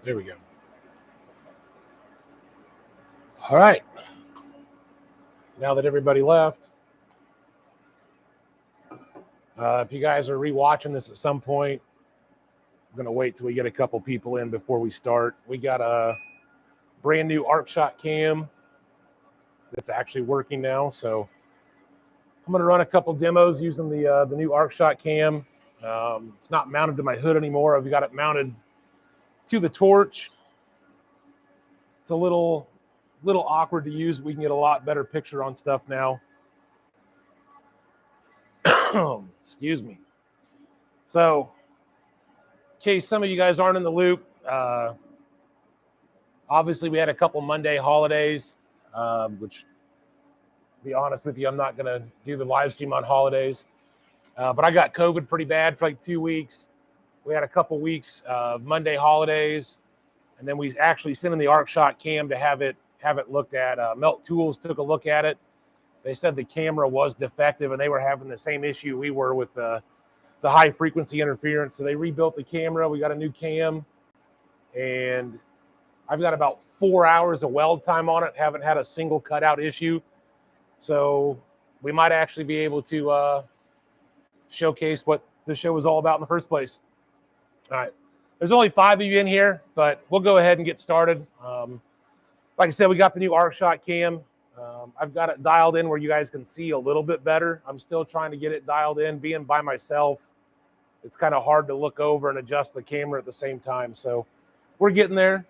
There we go. All right. Now that everybody left, if you guys are rewatching this at some point, I'm going to wait till we get a couple people in before we start. We got a brand new arc shot cam that's actually working now. So I'm going to run a couple demos using the new arc shot cam. It's not mounted to my hood anymore. I've got it mounted to the torch. It's a little awkward to use. We can get a lot better picture on stuff now. Excuse me. So, in case some of you guys aren't in the loop, obviously we had a couple Monday holidays, which, to be honest with you, I'm not going to do the live stream on holidays. But I got COVID pretty bad for like 2 weeks. We had a couple weeks of Monday holidays, and then we actually sent in the arc shot cam to have it looked at. Melt Tools took a look at it. They said the camera was defective, and they were having the same issue we were with the high frequency interference. So they rebuilt the camera. We got a new cam, and I've got about 4 hours of weld time on it. Haven't had a single cutout issue. So we might actually be able to showcase what the show was all about in the first place. All right. There's only 5 of you in here, but we'll go ahead and get started. Like I said, we got the new arc shot cam. I've got it dialed in where you guys can see a little bit better. I'm still trying to get it dialed in. Being by myself, it's kind of hard to look over and adjust the camera at the same time. So we're getting there.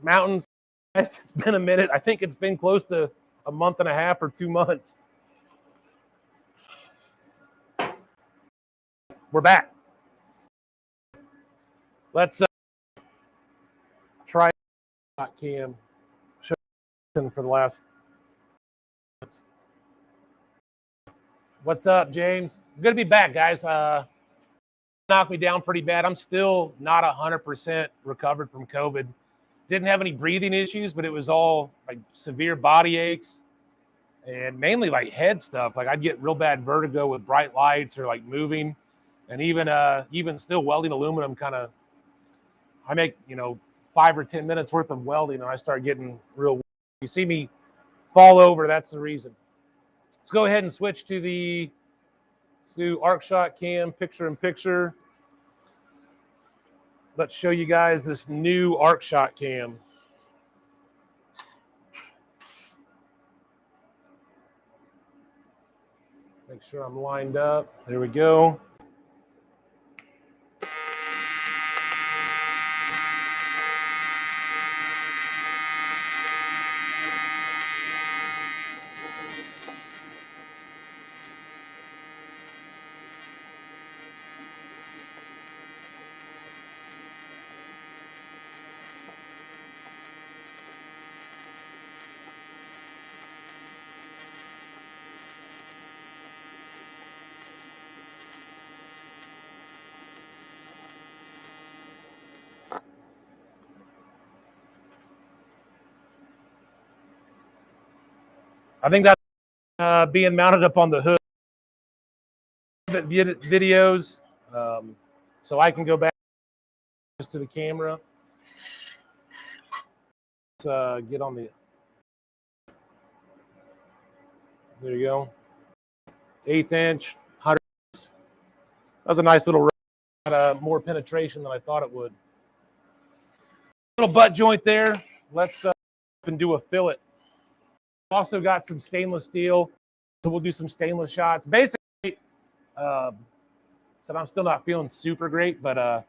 Mountains, it's been a minute. I think it's been close to a month and a half or 2 months. We're back. Let's try cam for the last. What's up, James? Good to be back, guys. Knocked me down pretty bad. I'm still not 100% recovered from COVID. Didn't have any breathing issues, but it was all like severe body aches and mainly like head stuff. Like I'd get real bad vertigo with bright lights or like moving, and even still welding aluminum kind of. I make 5 or 10 minutes worth of welding, and I start getting real. You see me fall over, that's the reason. Let's go ahead and switch to the arc shot cam picture-in-picture. Let's show you guys this new arc shot cam. Make sure I'm lined up. There we go. I think that's being mounted up on the hood videos, so I can go back to the camera. Let's get on the. There you go. 1/8 inch, 100. That was a nice little. Had more penetration than I thought it would. Little butt joint there. Let's do a fillet. Also got some stainless steel, so we'll do some stainless shots. Basically, so I'm still not feeling super great, but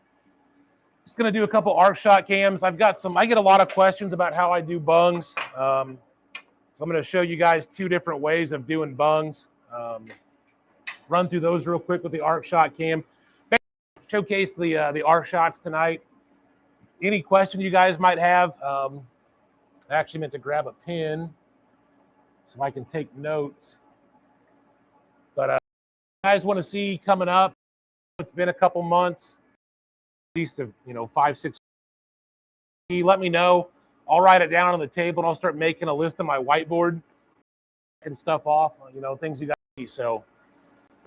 just gonna do a couple arc shot cams. I get a lot of questions about how I do bungs. So I'm gonna show you guys 2 different ways of doing bungs. Run through those real quick with the arc shot cam. Showcase the arc shots tonight. Any question you guys might have, I actually meant to grab a pen so I can take notes. But you guys want to see coming up, it's been a couple months, at least 5, 6. Let me know. I'll write it down on the table, and I'll start making a list on my whiteboard and stuff off, things you got to see. So,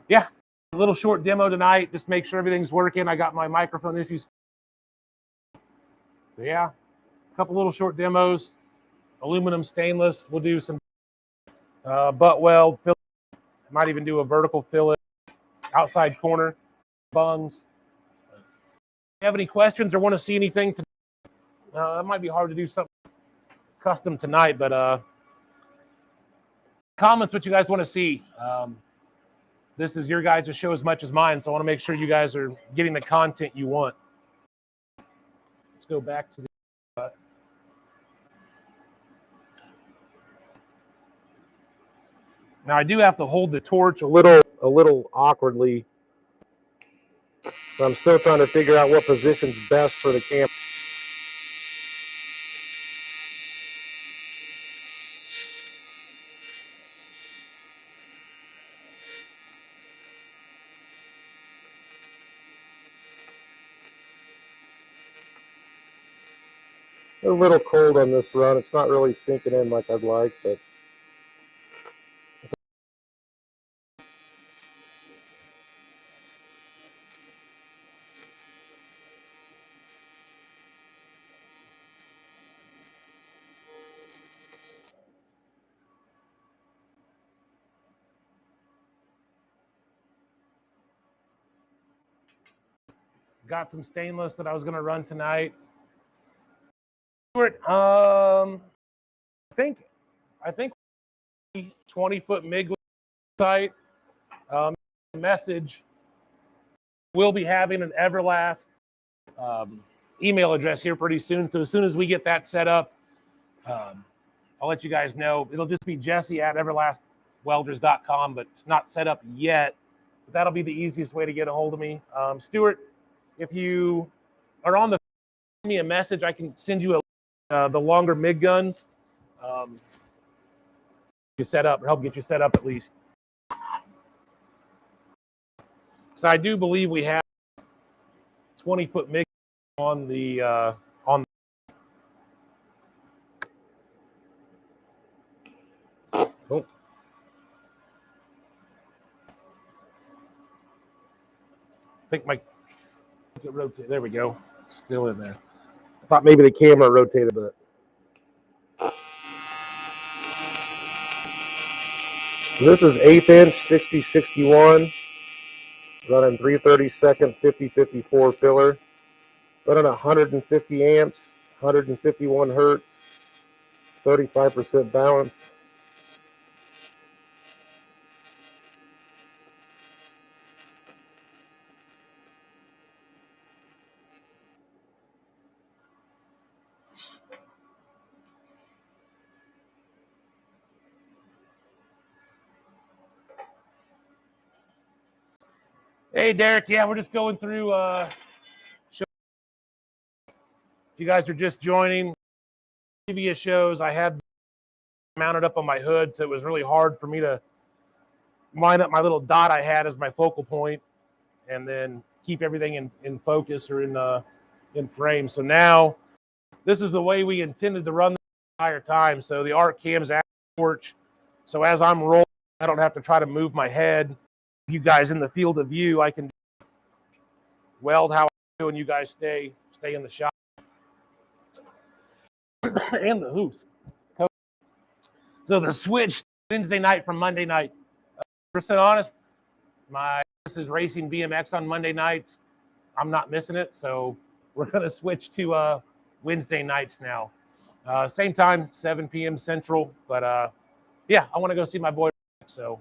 yeah, a little short demo tonight. Just make sure everything's working. I got my microphone issues But yeah, a couple little short demos, aluminum, stainless. We'll do some butt weld, fill. Might even do a vertical fillet, outside corner, bungs. If you have any questions or want to see anything, it might be hard to do something custom tonight, but comments what you guys want to see. This is your guys' show as much as mine, so I want to make sure you guys are getting the content you want. Let's go back to the now I do have to hold the torch a little awkwardly. So I'm still trying to figure out what position's best for the camera. A little cold on this run. It's not really sinking in like I'd like, but got some stainless that I was going to run tonight. I think 20-foot MIG site. Message. We'll be having an Everlast email address here pretty soon. So as soon as we get that set up, I'll let you guys know. It'll just be jesse@everlastwelders.com, but it's not set up yet. But that'll be the easiest way to get a hold of me. Stuart, if you are on the send me a message, I can send you the longer MIG guns. You set up or help get you set up at least. So I do believe we have 20-foot MIG on the on. Oh. I think my rotate. There we go. Still in there. I thought maybe the camera rotated a bit. So this is 1/8 inch 6061. Running 3/32 5054 filler. Running 150 amps, 151 hertz, 35% balance. Hey, Derek. Yeah, we're just going through. Show. If you guys are just joining, previous shows, I had mounted up on my hood, so it was really hard for me to line up my little dot I had as my focal point, and then keep everything in focus or in frame. So now, this is the way we intended to run the entire time. So the arc cam's at the torch. So as I'm rolling, I don't have to try to move my head. You guys in the field of view, I can weld how I do, and you guys stay in the shop. And the hoops. So the switch Wednesday night from Monday night. Percent honest, this is racing BMX on Monday nights. I'm not missing it, so we're gonna switch to Wednesday nights now. Same time, 7 p.m. Central. But yeah, I want to go see my boy, so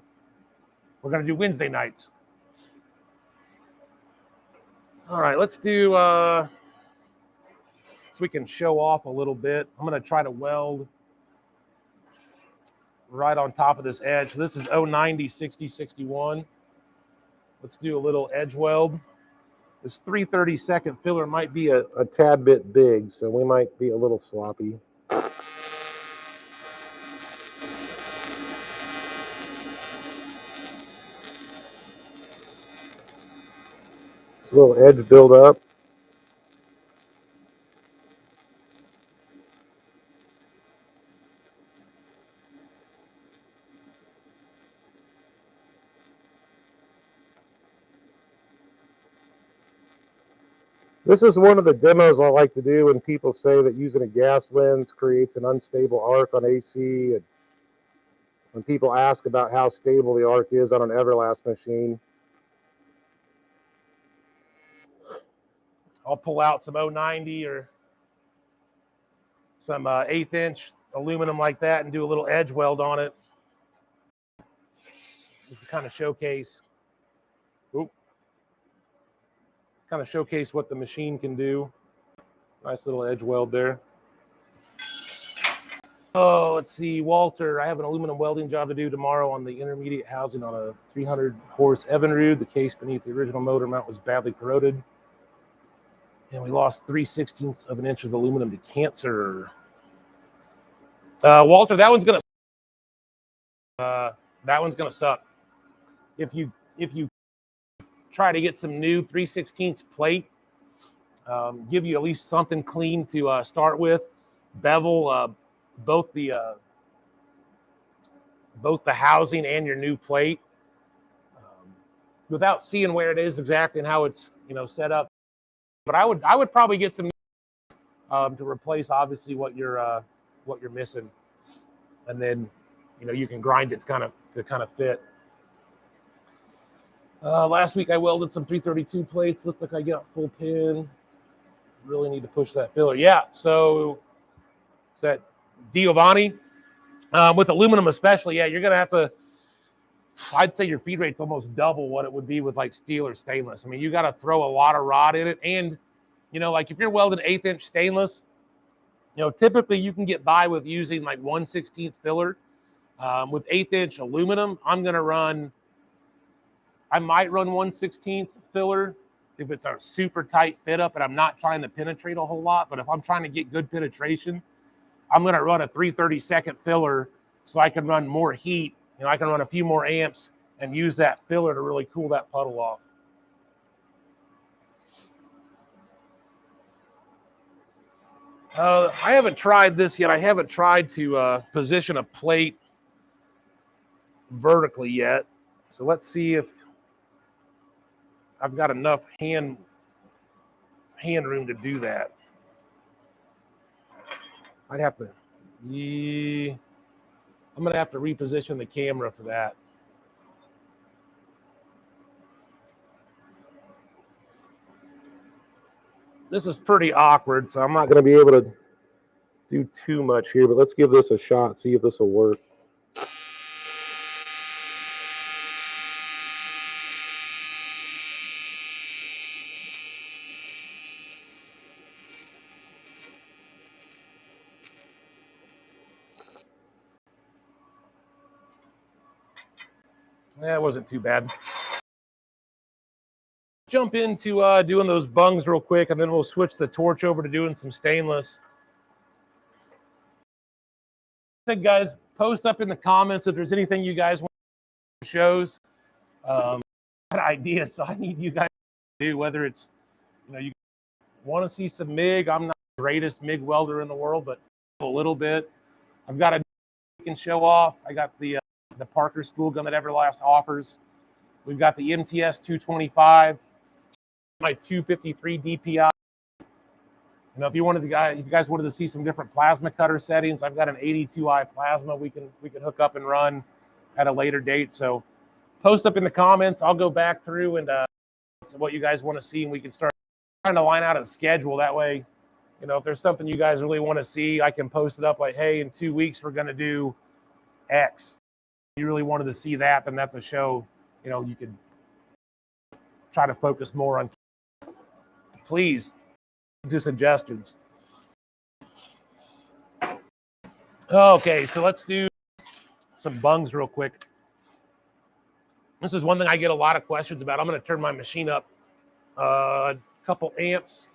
we're gonna do Wednesday nights. All right, let's do so we can show off a little bit. I'm gonna try to weld right on top of this edge. So this is 090 60 61. Let's do a little edge weld. This 3/32 filler might be a tad bit big, so we might be a little sloppy. This little edge build up. This is one of the demos I like to do when people say that using a gas lens creates an unstable arc on AC. And when people ask about how stable the arc is on an Everlast machine, I'll pull out some 090 or some 1/8" aluminum like that and do a little edge weld on it. Just to kind of showcase, what the machine can do. Nice little edge weld there. Oh, let's see, Walter, I have an aluminum welding job to do tomorrow on the intermediate housing on a 300 horse Evinrude. The case beneath the original motor mount was badly corroded, and we lost 3/16 of an inch of aluminum to cancer. Walter, that one's gonna suck. If you try to get some new 3/16 plate, give you at least something clean to start with. Bevel both the housing and your new plate without seeing where it is exactly and how it's set up. But I would probably get some to replace obviously what you're missing, and then you can grind it to kind of fit. Last week I welded some 332 plates. Looked like I got full pin. Really need to push that filler. Yeah, so is that Giovanni? With aluminum especially, yeah, you're going to have to, I'd say your feed rate's almost double what it would be with like steel or stainless. I mean, you got to throw a lot of rod in it. And, like if you're welding 1/8" stainless, typically you can get by with using like 1/16 filler. With 1/8" aluminum, I might run 1/16 filler if it's a super tight fit up and I'm not trying to penetrate a whole lot. But if I'm trying to get good penetration, I'm going to run a 3/32 filler so I can run more heat. I can run a few more amps and use that filler to really cool that puddle off. I haven't tried this yet. I haven't tried to position a plate vertically yet. So let's see if I've got enough hand room to do that. I'd have to, I'm going to have to reposition the camera for that. This is pretty awkward, so I'm not going to be able to do too much here, but let's give this a shot, see if this will work. Yeah, it wasn't too bad. Jump into doing those bungs real quick, and then we'll switch the torch over to doing some stainless. I think, guys, post up in the comments if there's anything you guys want to shows. Ideas, so I need you guys to do, whether it's you want to see some MIG. I'm not the greatest MIG welder in the world, but a little bit. I've got a can show off. I got the Parker spool gun that Everlast offers. We've got the MTS 225, my 253 DPI. If you guys wanted to see some different plasma cutter settings, I've got an 82i plasma we can hook up and run at a later date. So post up in the comments. I'll go back through and what you guys want to see, and we can start trying to line out a schedule. That way, if there's something you guys really want to see, I can post it up like, hey, in 2 weeks we're going to do X. If you really wanted to see that, then that's a show. You could try to focus more on. Please do suggestions. Okay, so let's do some bungs real quick. This is one thing I get a lot of questions about. I'm going to turn my machine up a couple amps.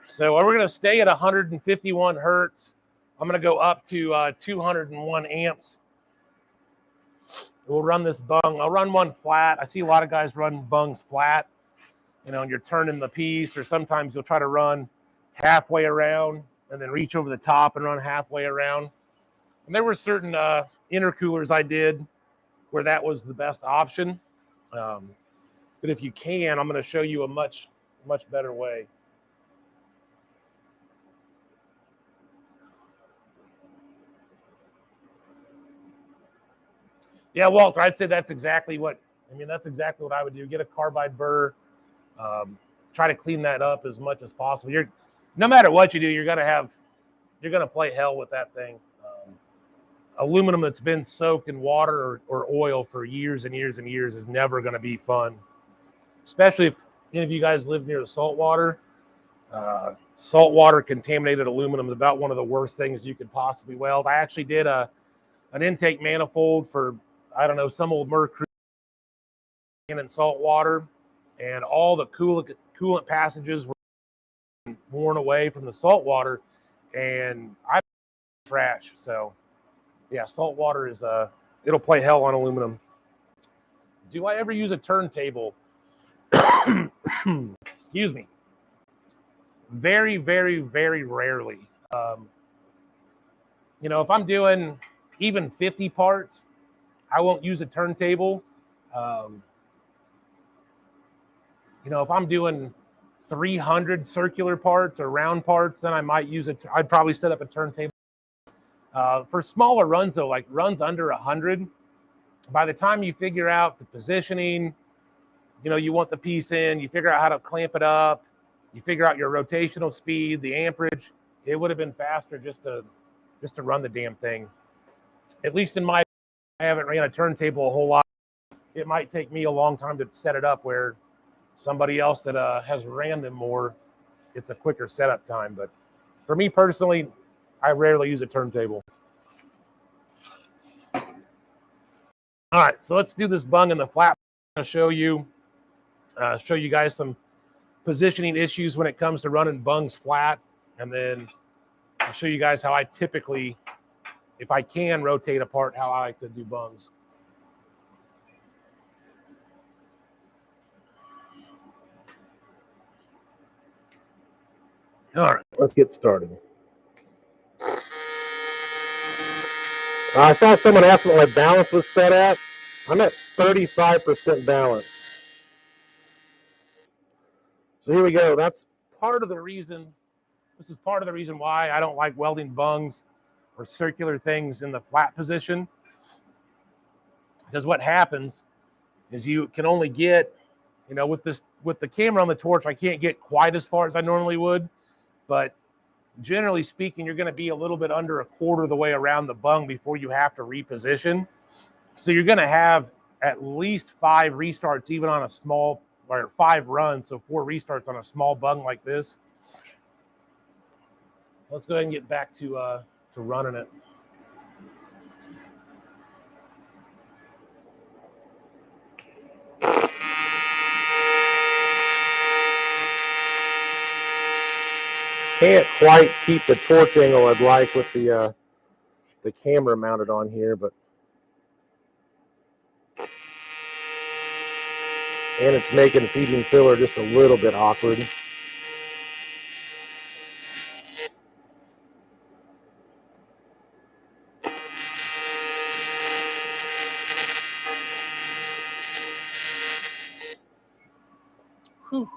So we're going to stay at 151 hertz. I'm going to go up to 201 amps. We'll run this bung. I'll run one flat. I see a lot of guys run bungs flat, and you're turning the piece, or sometimes you'll try to run halfway around and then reach over the top and run halfway around. And there were certain intercoolers I did where that was the best option. But if you can, I'm going to show you a much better way. Yeah, Walter, I'd say that's exactly what I would do. Get a carbide burr, try to clean that up as much as possible. No matter what you do, you're gonna play hell with that thing. Aluminum that's been soaked in water or oil for years and years and years is never going to be fun, especially if any of you guys live near the salt water. Saltwater contaminated aluminum is about one of the worst things you could possibly weld. I actually did an intake manifold for, I don't know, some old Mercury in salt water, and all the coolant passages were worn away from the salt water, and I trash. So yeah, salt water is it'll play hell on aluminum. Do I ever use a turntable? Excuse me. Very, very, very rarely. If I'm doing even 50 parts, I won't use a turntable. If I'm doing 300 circular parts or round parts, then I might use it. I'd probably set up a turntable. For smaller runs, though, like runs under 100, by the time you figure out the positioning, you want the piece in, you figure out how to clamp it up, you figure out your rotational speed, the amperage, it would have been faster just to run the damn thing. At least in I haven't ran a turntable a whole lot. It might take me a long time to set it up, where somebody else that has ran them more, it's a quicker setup time. But for me personally, I rarely use a turntable. All right, so let's do this bung in the flat. I'm going to show you guys some positioning issues when it comes to running bungs flat, and then I'll show you guys how I typically, if I can rotate a part, how I like to do bungs. All right, let's get started. I saw someone ask what my balance was set at. I'm at 35% balance. So here we go. That's part of the reason. This is part of the reason why I don't like welding bungs or circular things in the flat position. Because what happens is you can only get, with the camera on the torch, I can't get quite as far as I normally would. But generally speaking, you're going to be a little bit under a quarter of the way around the bung before you have to reposition. So you're going to have at least 5 restarts, even on a small, or 5 runs, so 4 restarts on a small bung like this. Let's go ahead and get back to running it. Can't quite keep the torch angle I'd like with the camera mounted on here, but and it's making feeding filler just a little bit awkward. Whew.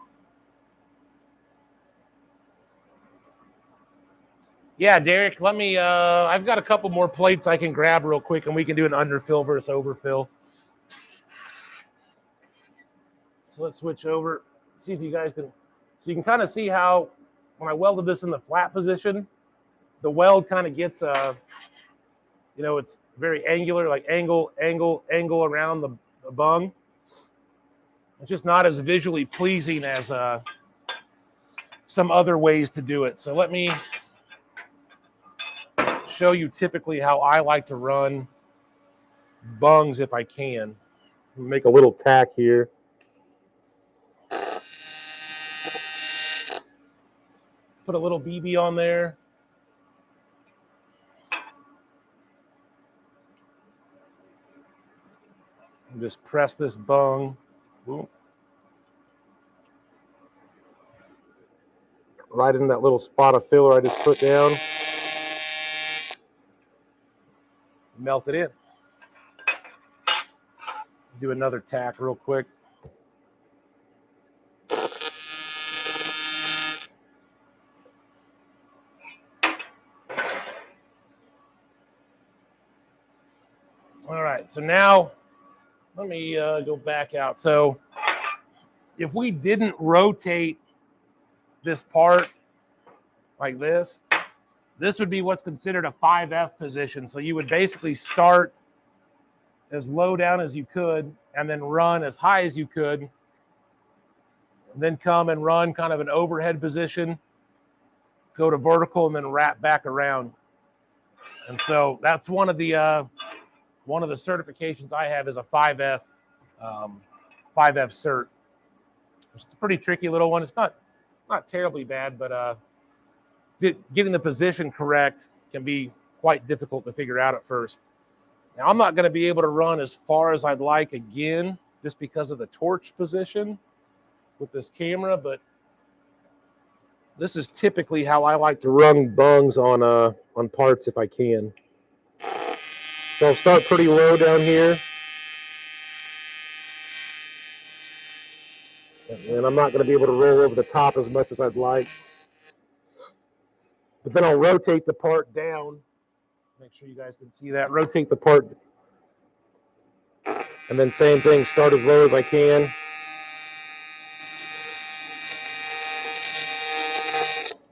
Yeah, Derek, let me, I've got a couple more plates I can grab real quick, and we can do an underfill versus overfill. So let's switch over, see if you guys can, so you can kind of see how when I welded this in the flat position, the weld kind of gets, it's very angular, like angle around the bung. It's just not as visually pleasing as some other ways to do it. So let me show you typically how I like to run bungs if I can. Make a little tack here. Put a little BB on there. And just press this bung. Ooh. Right in that little spot of filler I just put down. Melt it in. Do another tack real quick. All right, so now let me go back out. So if we didn't rotate this part like this, this would be what's considered a 5F position. So you would basically start as low down as you could and then run as high as you could, and then come and run kind of an overhead position, go to vertical, and then wrap back around. And so that's one of the certifications I have is a 5F 5F cert. It's a pretty tricky little one. It's not terribly bad, but getting the position correct can be quite difficult to figure out at first. Now, I'm not going to be able to run as far as I'd like again, just because of the torch position with this camera, but this is typically how I like to run bungs on parts if I can. So I'll start pretty low down here. And I'm not going to be able to roll over the top as much as I'd like. But then I'll rotate the part down. Make sure you guys can see that. Rotate the part. And then same thing, start as low as I can.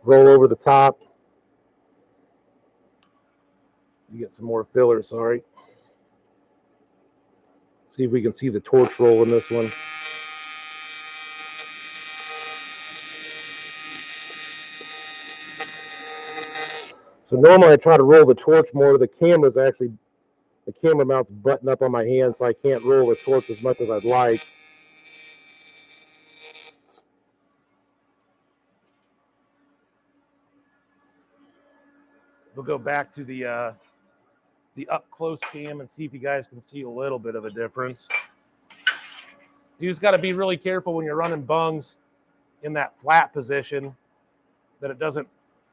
Roll over the top. You get some more filler, sorry. See if we can see the torch roll in this one. So normally I try to roll the torch more. The camera mount's buttoned up on my hand, so I can't roll the torch as much as I'd like. We'll go back to the up close cam and see if you guys can see a little bit of a difference. You just got to be really careful when you're running bungs in that flat position that it doesn't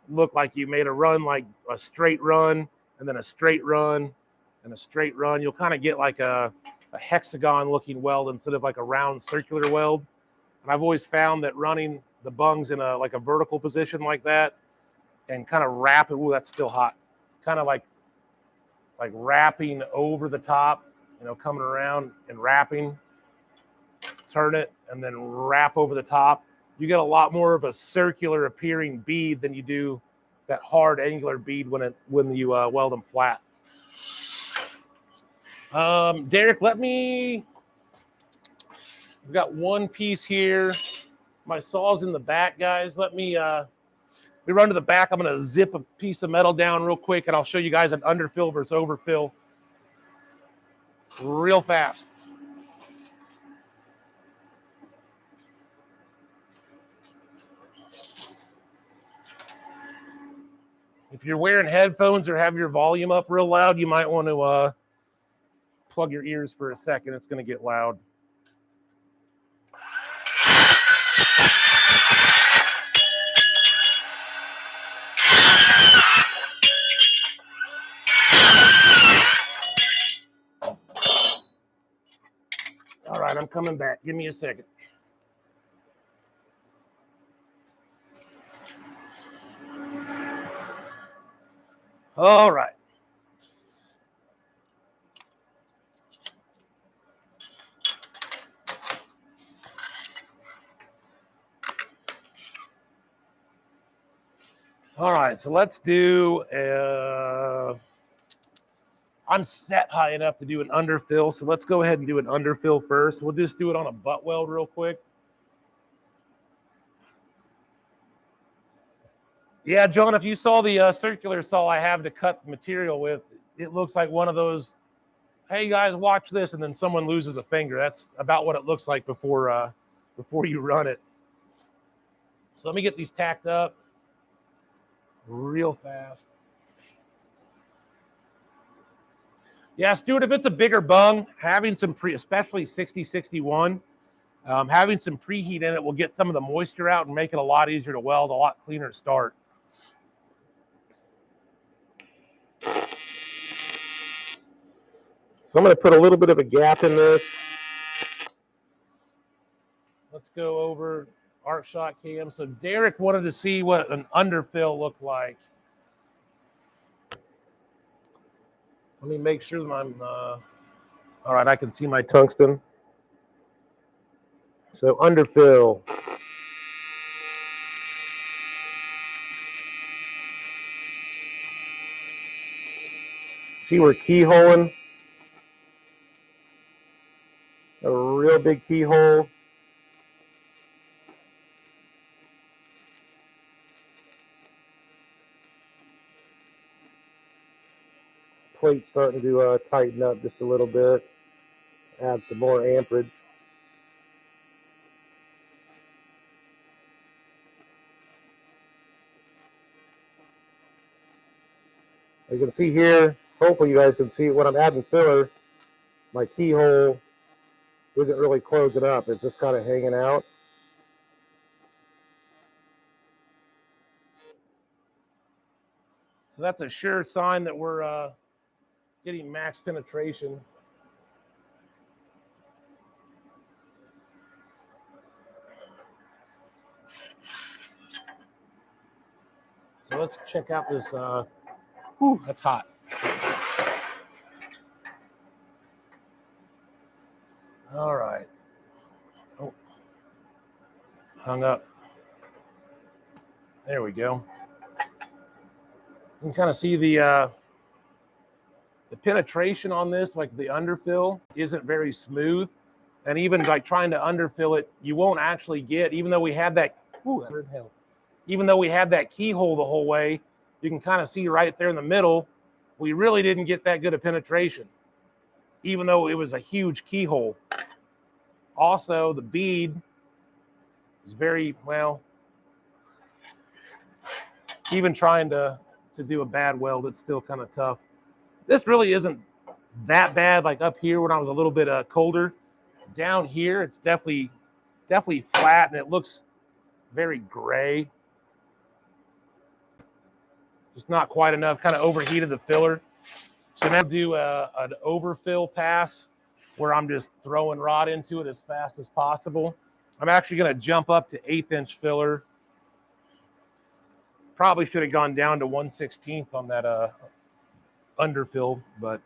look like you made a run, like a straight run and then a straight run and a straight run. You'll kind of get like a hexagon looking weld instead of like a round circular weld. And I've always found that running the bungs in a vertical position like that and kind of wrapping, ooh, that's still hot, kind of like wrapping over the top, coming around and wrapping, turn it and then wrap over the top. You get a lot more of a circular appearing bead than you do that hard angular bead when you weld them flat. Derek, we've got one piece here. My saw's in the back, guys. Let me run to the back. I'm going to zip a piece of metal down real quick, and I'll show you guys an underfill versus overfill real fast. If you're wearing headphones or have your volume up real loud, you might want to plug your ears for a second. It's going to get loud. All right, I'm coming back. Give me a second. All right. All right, so let's do, I'm set high enough to do an underfill, so let's go ahead and do an underfill first. We'll just do it on a butt weld real quick. Yeah, John, if you saw the circular saw I have to cut material with, it looks like one of those, hey guys, watch this, and then someone loses a finger. That's about what it looks like before you run it. So let me get these tacked up real fast. Yeah, Stuart, if it's a bigger bung, having some especially 6061, having some preheat in it will get some of the moisture out and make it a lot easier to weld, a lot cleaner to start. So I'm going to put a little bit of a gap in this. let's go over arc shot cam. So Derek wanted to see what an underfill looked like. Let me make sure that I'm, all right, I can see my tungsten. So underfill. See, we're keyholing. A real big keyhole. Plate's starting to tighten up just a little bit. Add some more amperage. You can see here, hopefully you guys can see when I'm adding filler, my keyhole isn't really closing up. It's just kind of hanging out. So that's a sure sign that we're getting max penetration. So let's check out this. Whew, that's hot. All right. Oh, hung up. There we go. You can kind of see the penetration on this, like the underfill, isn't very smooth. And even like trying to underfill it, you won't actually get, even though we had that, even though we had that keyhole the whole way, you can kind of see right there in the middle, we really didn't get that good of penetration, even though it was a huge keyhole. Also, the bead is very, well, even trying to do a bad weld, it's still kind of tough. This really isn't that bad, like up here when I was a little bit colder. Down here, it's definitely flat, and it looks very gray. Just not quite enough, kind of overheated the filler. So now do an overfill pass where I'm just throwing rod into it as fast as possible. I'm actually going to jump up to 1/8" filler. Probably should have gone down to 1/16 on that underfill, but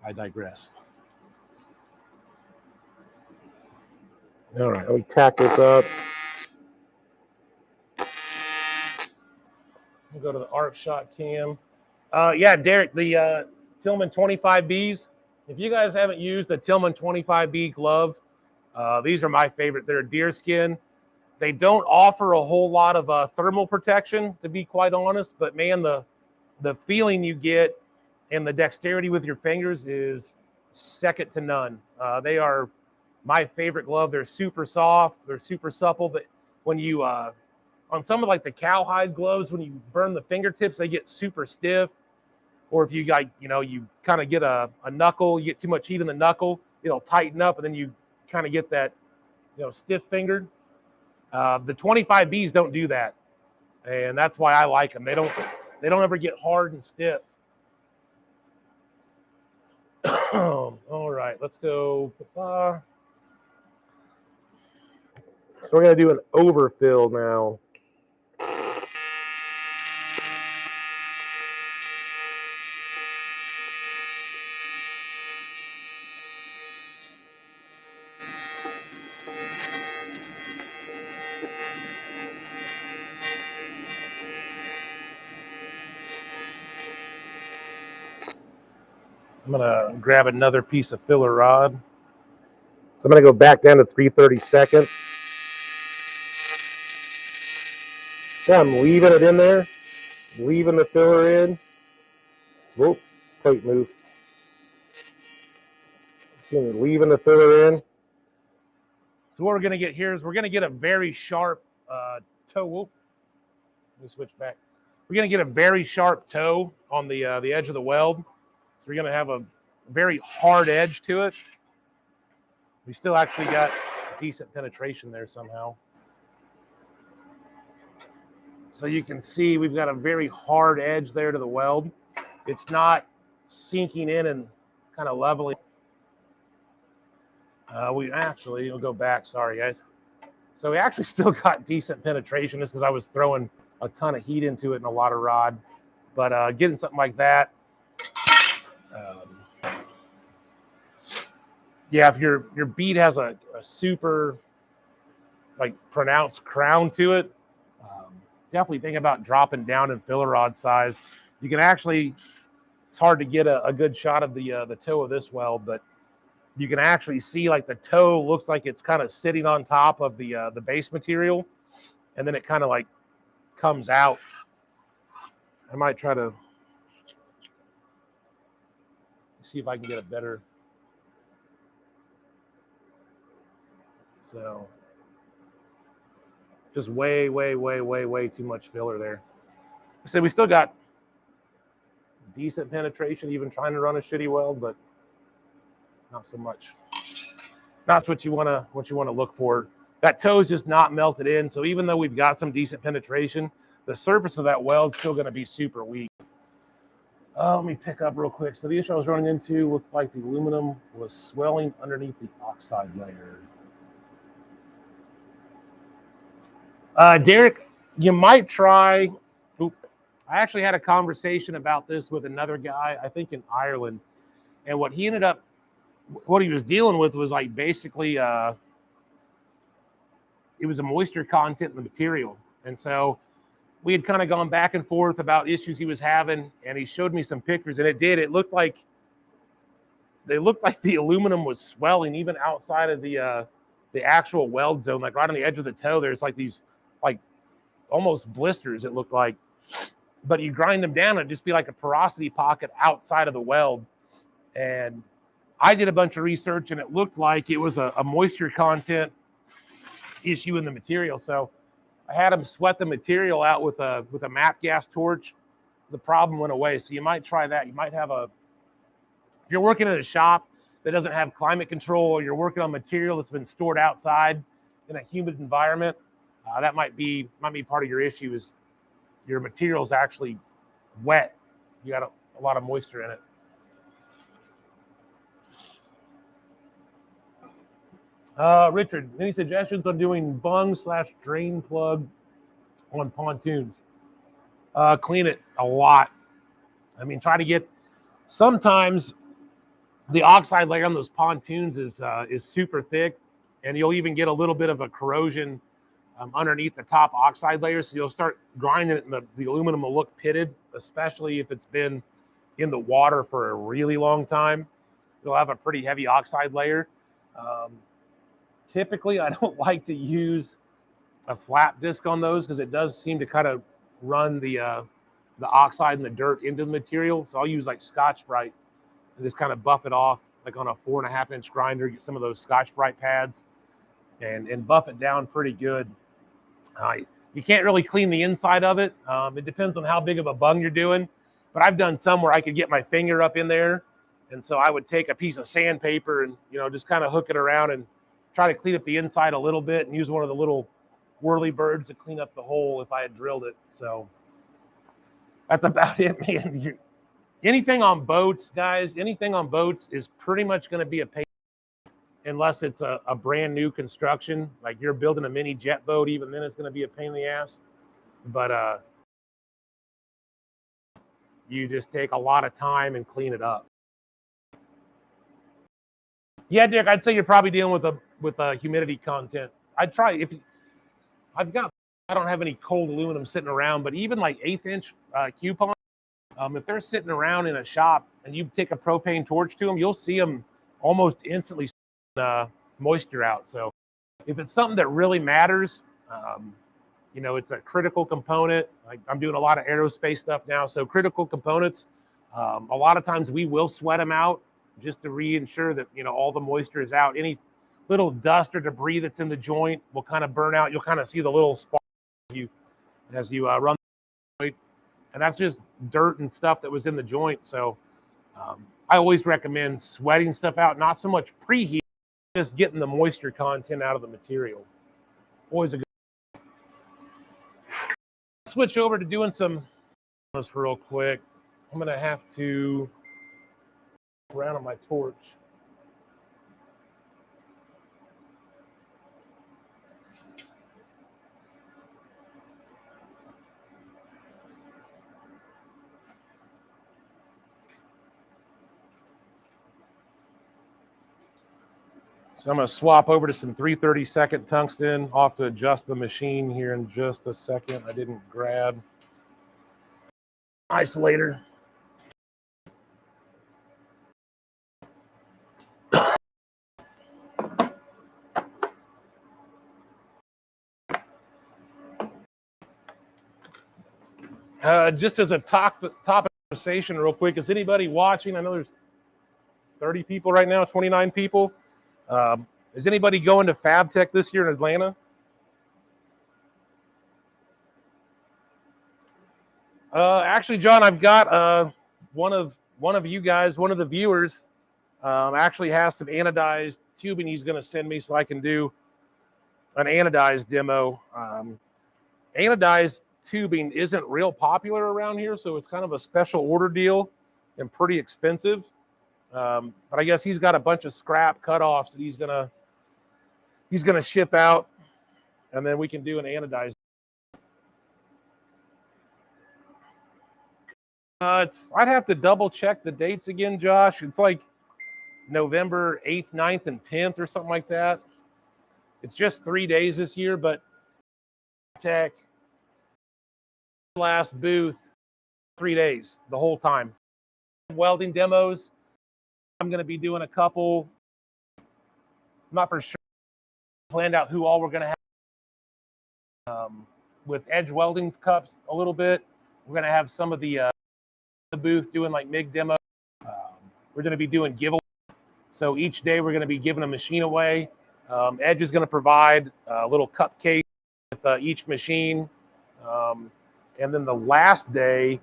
I digress. All right, let me tack this up. We'll go to the arc shot cam. Yeah, Derek, the Tillman 25Bs. If you guys haven't used the Tillman 25B glove, these are my favorite. They're deerskin. They don't offer a whole lot of thermal protection, to be quite honest, but man, the feeling you get and the dexterity with your fingers is second to none. They are my favorite glove. They're super soft. They're super supple. But when you, on some of like the cowhide gloves, when you burn the fingertips, they get super stiff. Or if you got, you kind of get a knuckle, you get too much heat in the knuckle, it'll tighten up, and then you kind of get that, stiff fingered. The 25Bs don't do that, and that's why I like them. They don't ever get hard and stiff. All right, let's go. So we're gonna do an overfill now. I'm gonna grab another piece of filler rod. So I'm gonna go back down to 3/32. So I'm leaving it in there, leaving the filler in. Whoop, plate move. Leaving the filler in. So what we're gonna get here is we're gonna get a very sharp toe. Whoop. Let me switch back. We're gonna get a very sharp toe on the edge of the weld. So we're gonna have a very hard edge to it. We still actually got decent penetration there somehow. So you can see we've got a very hard edge there to the weld. It's not sinking in and kind of leveling. We'll go back. Sorry, guys. So we actually still got decent penetration just because I was throwing a ton of heat into it and a lot of rod. But getting something like that, yeah, if your bead has a super like pronounced crown to it, definitely think about dropping down in filler rod size. You can actually, it's hard to get a good shot of the toe of this weld, but you can actually see like the toe looks like it's kind of sitting on top of the base material, and then it kind of like comes out. I might try to see if I can get a better. So just way too much filler there. So we still got decent penetration, even trying to run a shitty weld, but not so much. That's what you want to look for. That toe is just not melted in. So even though we've got some decent penetration, the surface of that weld's still going to be super weak. Let me pick up real quick. So the issue I was running into looked like the aluminum was swelling underneath the oxide layer. Derek, you might try. I actually had a conversation about this with another guy, I think in Ireland, and what he was dealing with was like basically it was a moisture content in the material, and so we had kind of gone back and forth about issues he was having, and he showed me some pictures, and it looked like the aluminum was swelling even outside of the actual weld zone, like right on the edge of the toe. There's like these like almost blisters, it looked like. But you grind them down, it'd just be like a porosity pocket outside of the weld. And I did a bunch of research, and it looked like it was a moisture content issue in the material. So I had him sweat the material out with a MAP gas torch. The problem went away. So you might try that. You might have if you're working in a shop that doesn't have climate control, or you're working on material that's been stored outside in a humid environment, that might be part of your issue is your material's actually wet. You got a lot of moisture in it. Richard, any suggestions on doing bung/drain plug on pontoons? Clean it a lot. I mean, try to get. Sometimes the oxide layer on those pontoons is super thick, and you'll even get a little bit of a corrosion underneath the top oxide layer. So you'll start grinding it, and the aluminum will look pitted, especially if it's been in the water for a really long time. You'll have a pretty heavy oxide layer. Typically, I don't like to use a flat disc on those because it does seem to kind of run the oxide and the dirt into the material. So I'll use like Scotch-Brite and just kind of buff it off like on a 4.5-inch grinder, get some of those Scotch-Brite pads and buff it down pretty good. You can't really clean the inside of it. It depends on how big of a bung you're doing, but I've done some where I could get my finger up in there, and so I would take a piece of sandpaper and just kind of hook it around and try to clean up the inside a little bit, and use one of the little whirly birds to clean up the hole if I had drilled it. So that's about it, man. Anything on boats, guys, anything on boats is pretty much going to be a pain unless it's a brand new construction. Like you're building a mini jet boat, even then it's going to be a pain in the ass. But you just take a lot of time and clean it up. Yeah, Dick, I'd say you're probably dealing with a humidity content. I'd try if I don't have any cold aluminum sitting around, but even like 1/8-inch coupon, if they're sitting around in a shop and you take a propane torch to them, you'll see them almost instantly moisture out. So if it's something that really matters, it's a critical component. Like I'm doing a lot of aerospace stuff now, so critical components, a lot of times we will sweat them out just to ensure that all the moisture is out. Any little dust or debris that's in the joint will kind of burn out. You'll kind of see the little spark as you run the joint, and that's just dirt and stuff that was in the joint. So I always recommend sweating stuff out, not so much preheat, just getting the moisture content out of the material. Always a good. Switch over to doing some this real quick. I'm gonna have to around on my torch. So I'm going to swap over to some 332nd tungsten. I'll have to adjust the machine here in just a second. I didn't grab isolator. Just as a topic conversation real quick, is anybody watching? I know there's 30 people right now, 29 people. Is anybody going to Fab Tech this year in Atlanta? Actually, John, I've got one of you guys, one of the viewers, actually has some anodized tubing he's going to send me so I can do an anodized demo. Anodized tubing isn't real popular around here, so it's kind of a special order deal and pretty expensive. But I guess he's got a bunch of scrap cutoffs that he's gonna ship out, and then we can do an anodized. I'd have to double check the dates again, Josh. It's like November 8th, 9th, and 10th or something like that. It's just 3 days this year, but Tech last booth 3 days the whole time. Welding demos. I'm going to be doing a couple. I'm not for sure. Planned out who all we're going to have. With Edge Welding's cups a little bit. We're going to have some of the booth doing like MIG demo. We're going to be doing giveaways. So each day we're going to be giving a machine away. Edge is going to provide a little cupcake with each machine. And then the last day,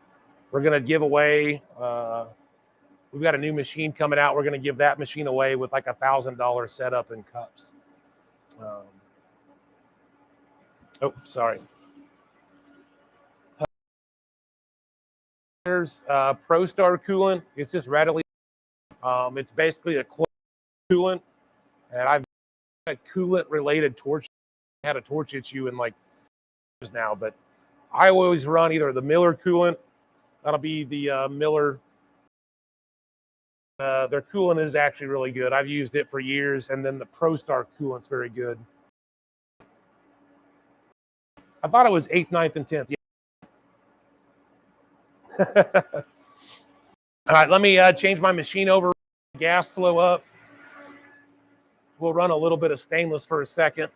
we're going to give away, we've got a new machine coming out. We're going to give that machine away with like $1,000 setup and cups. Oh, sorry. There's ProStar coolant. It's just readily, it's basically a coolant. And I've had a coolant related torch. I had a torch issue in like years now, but I always run either the Miller coolant. That'll be the Miller. Their coolant is actually really good. I've used it for years. And then the ProStar coolant's very good. I thought it was 8th, 9th, and 10th. Yeah. All right, let me change my machine over. Gas flow up. We'll run a little bit of stainless for a second.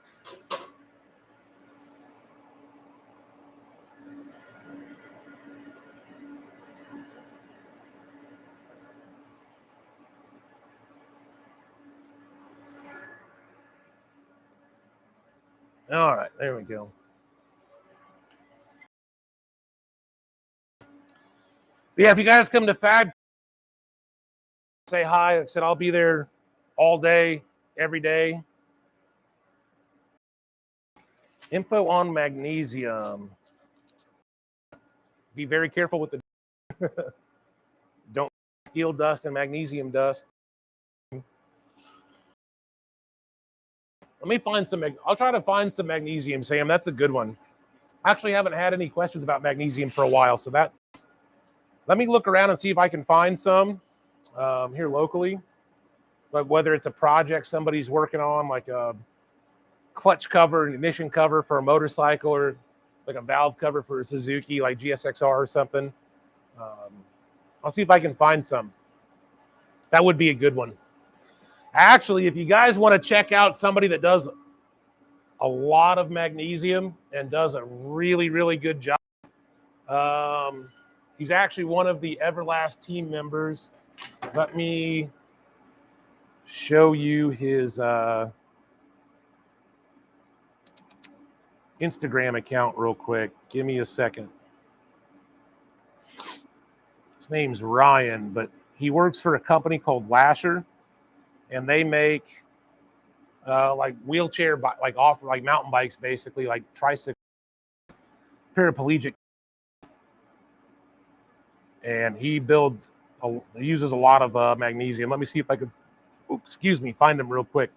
All right, there we go. Yeah, if you guys come to Fab, say hi. Like I said, I'll be there all day, every day. Info on magnesium. Be very careful with the don't steel dust and magnesium dust. Let me find some. I'll try to find some magnesium, Sam. That's a good one. I actually haven't had any questions about magnesium for a while, so that. Let me look around and see if I can find some here locally. But whether it's a project somebody's working on, like a clutch cover, an ignition cover for a motorcycle, or like a valve cover for a Suzuki, like GSXR or something. I'll see if I can find some. That would be a good one. Actually, if you guys want to check out somebody that does a lot of magnesium and does a really, really good job, he's actually one of the Everlast team members. Let me show you his Instagram account real quick. Give me a second. His name's Ryan, but he works for a company called Lasher, and they make like wheelchair, like mountain bikes, basically like tricycle, paraplegic. And he uses a lot of magnesium. Let me see if I could, find him real quick.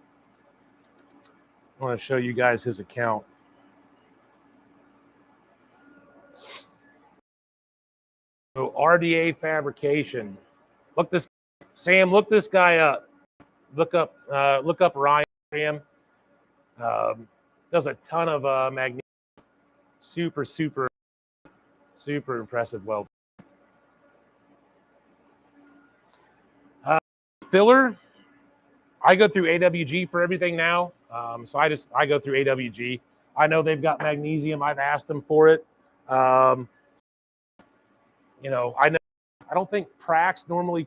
I want to show you guys his account. So RDA Fabrication. Sam, look this guy up. Look up Ryan. Does a ton of magnesium. Super, super, super impressive weld. Filler, I go through AWG for everything now. So I go through AWG. I know they've got magnesium. I've asked them for it. You know, I don't think Prax normally.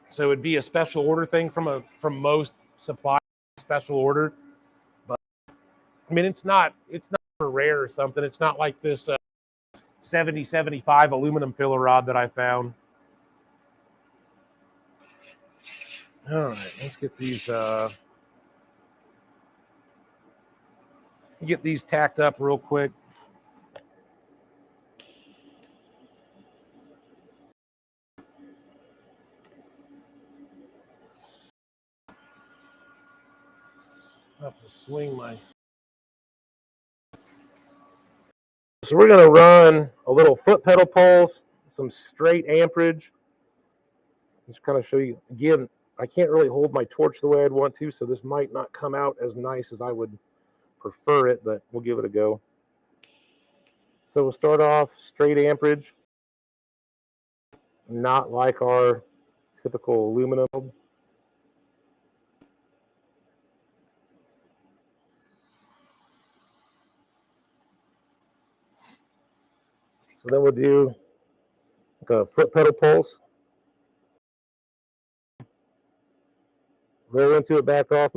So it'd be a special order thing from most suppliers, special order. But I mean, it's not for rare or something. It's not like this 7075 aluminum filler rod that I found. All right, let's get these tacked up real quick. I have to swing my. So we're going to run a little foot pedal pulse, some straight amperage. Just kind of show you again. I can't really hold my torch the way I'd want to, so this might not come out as nice as I would prefer it, but we'll give it a go. So we'll start off straight amperage, not like our typical aluminum. So then we'll do like a foot pedal pulse. Roll into it, back off.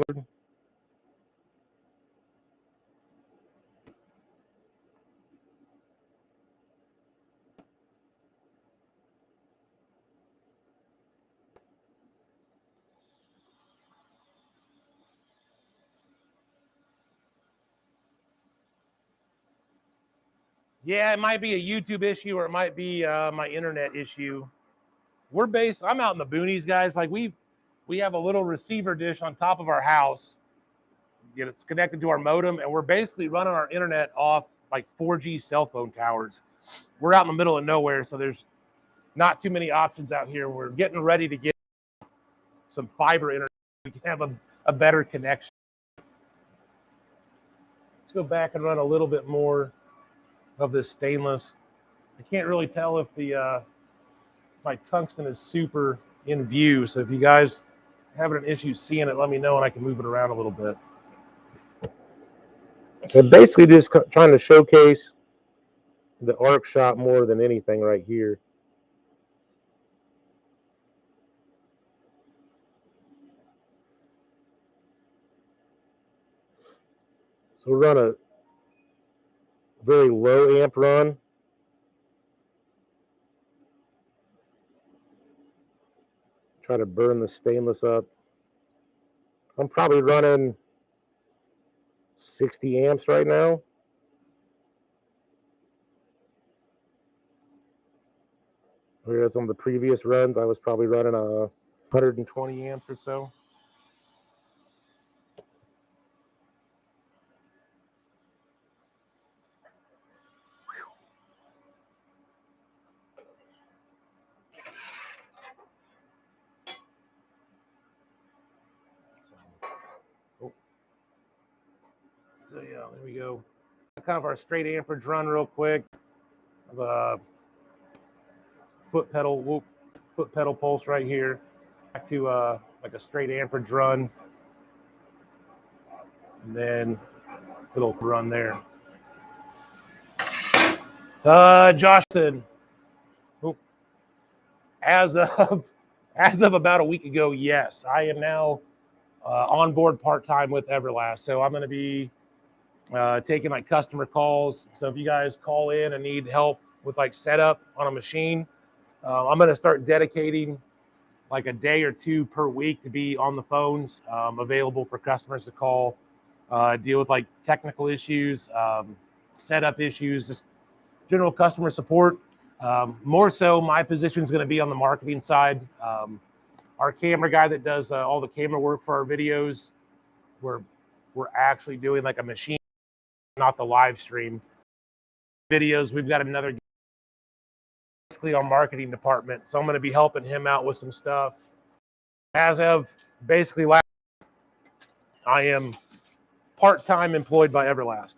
Yeah, it might be a YouTube issue or it might be my internet issue. I'm out in the boonies, guys. Like we have a little receiver dish on top of our house. It's connected to our modem, and we're basically running our internet off like 4G cell phone towers. We're out in the middle of nowhere, so there's not too many options out here. We're getting ready to get some fiber internet. We can have a better connection. Let's go back and run a little bit more of this stainless. I can't really tell if my tungsten is super in view. So if you guys having an issue seeing it, let me know and I can move it around a little bit. So basically just trying to showcase the arc shot more than anything right here. So we'll run a very low amp run. Try to burn the stainless up. I'm probably running 60 amps right now. Whereas on the previous runs, I was probably running 120 amps or so. So yeah, there we go. Kind of our straight amperage run real quick. The foot pedal pulse right here. Back to like a straight amperage run. And then little run there. Josh said, as of about a week ago, yes, I am now on board part-time with Everlast. So I'm going to be taking like customer calls. So if you guys call in and need help with like setup on a machine, I'm going to start dedicating like a day or two per week to be on the phones, available for customers to call, deal with like technical issues, setup issues, just general customer support. More so, my position is going to be on the marketing side. Our camera guy that does all the camera work for our videos, we're actually doing like a machine, not the live stream videos. We've got another, basically our marketing department. So I'm going to be helping him out with some stuff. As of basically last, I am part-time employed by Everlast.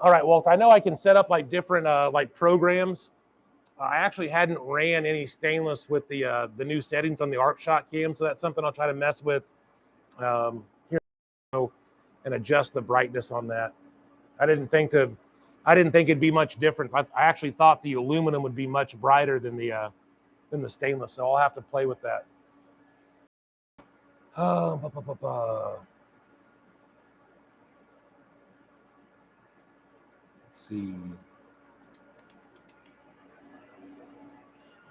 All right, Walt, I know I can set up like different like programs. I actually hadn't ran any stainless with the new settings on the arc shot cam, so that's something I'll try to mess with here and adjust the brightness on that. I didn't think it'd be much difference. I actually thought the aluminum would be much brighter than the stainless, so I'll have to play with that. Let's see.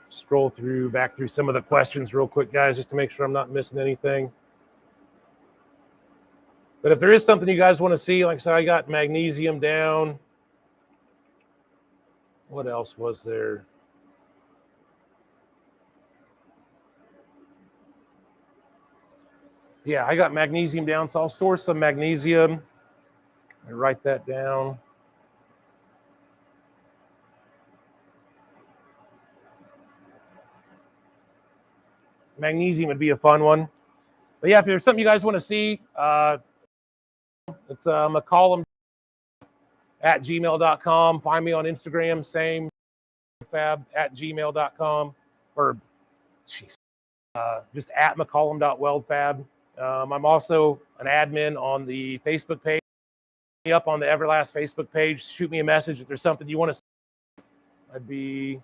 Scroll back through some of the questions real quick, guys, just to make sure I'm not missing anything. But if there is something you guys want to see, like I said, I got magnesium down. What else was there? Yeah, I got magnesium down, so I'll source some magnesium. I write that down. Magnesium would be a fun one. But yeah, if there's something you guys want to see, it's McCollum at gmail.com. Find me on Instagram, same fab at gmail.com, or just at McCollum.weldfab. I'm also an admin on the Facebook page. Up on the Everlast Facebook page. Shoot me a message if there's something you want to see. I'd be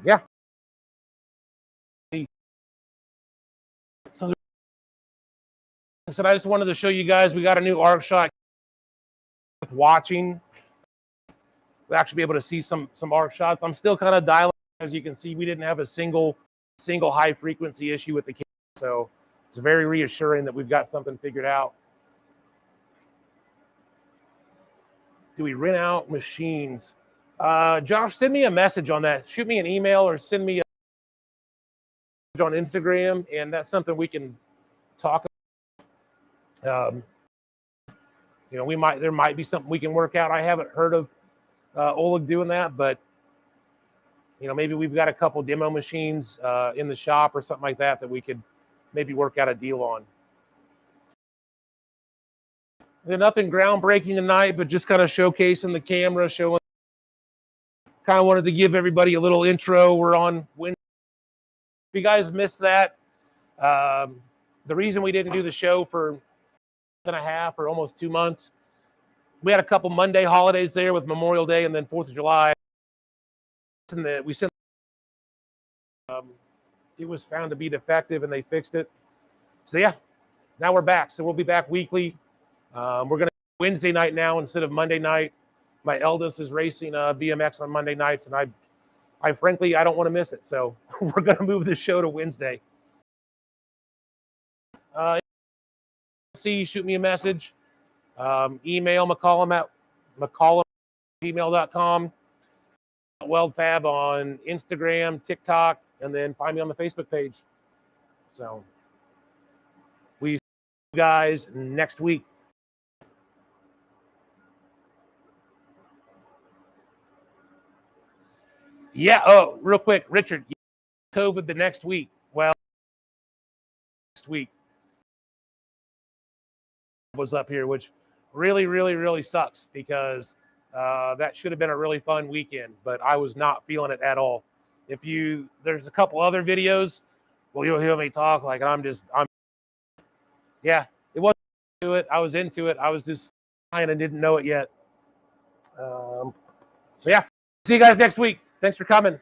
yeah. So like I said, I just wanted to show you guys we got a new arc shot. Watching, we'll actually be able to see some arc shots. I'm still kind of dialing. As you can see, we didn't have a single high frequency issue with the camera, so it's very reassuring that we've got something figured out. Do we rent out machines? Josh, send me a message on that. Shoot me an email or send me a message on Instagram, and that's something we can talk about. You know, there might be something we can work out. I haven't heard of Oleg doing that, but you know, maybe we've got a couple demo machines in the shop or something like that we could maybe work out a deal on. Nothing groundbreaking tonight, but just kind of showcasing the camera, showing. Kind of wanted to give everybody a little intro. We're on Wednesday. If you guys missed that, the reason we didn't do the show for a month and a half or almost 2 months, we had a couple Monday holidays there with Memorial Day and then 4th of July. And we sent. It was found to be defective, and they fixed it. So yeah, now we're back. So we'll be back weekly. We're going to Wednesday night now instead of Monday night. My eldest is racing BMX on Monday nights, and I frankly, I don't want to miss it. So we're going to move the show to Wednesday. Shoot me a message. Email McCollum at McCollum@gmail.com. WeldFab on Instagram, TikTok, and then find me on the Facebook page. So we see you guys next week. Yeah. Oh, real quick, Richard, COVID the next week. Well, next week was up here, which really sucks because that should have been a really fun weekend, but I was not feeling it at all. There's a couple other videos, well, you'll hear me talk like yeah, it wasn't into it. I was into it. I was just trying and didn't know it yet. So yeah, see you guys next week. Thanks for coming.